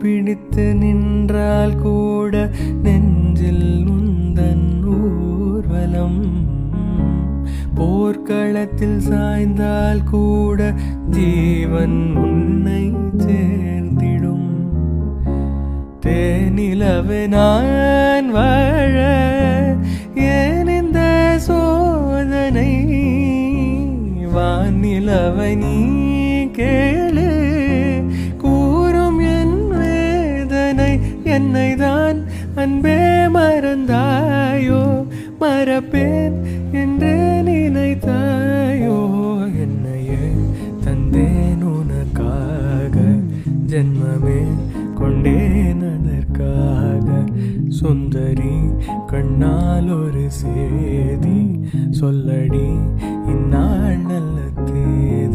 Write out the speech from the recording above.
பிடித்து நின்றால் கூட நெஞ்சில் உந்தன் ஊர்வலம். போர்க்களத்தில் சாய்ந்தால் கூட ஜீவன் உன்னை சேர்ந்திடும். தேனிலவு நான் வாழ ஏன் இந்த சோதனை? வானிலவை நீ கேளு, கூறும் என் வேதனை. என்னை தான் அன்பே மறந்தாயோ, மறப்பேன் என்று நினைத்தாயோ? என்னையே தந்தேன் உனக்காக, ஜென்மமே கொண்டேன் அதற்காக. சுந்தரி கண்ணால் ஒரு சேதி சொல்லடி, இந்நாள் நல்ல தேதி.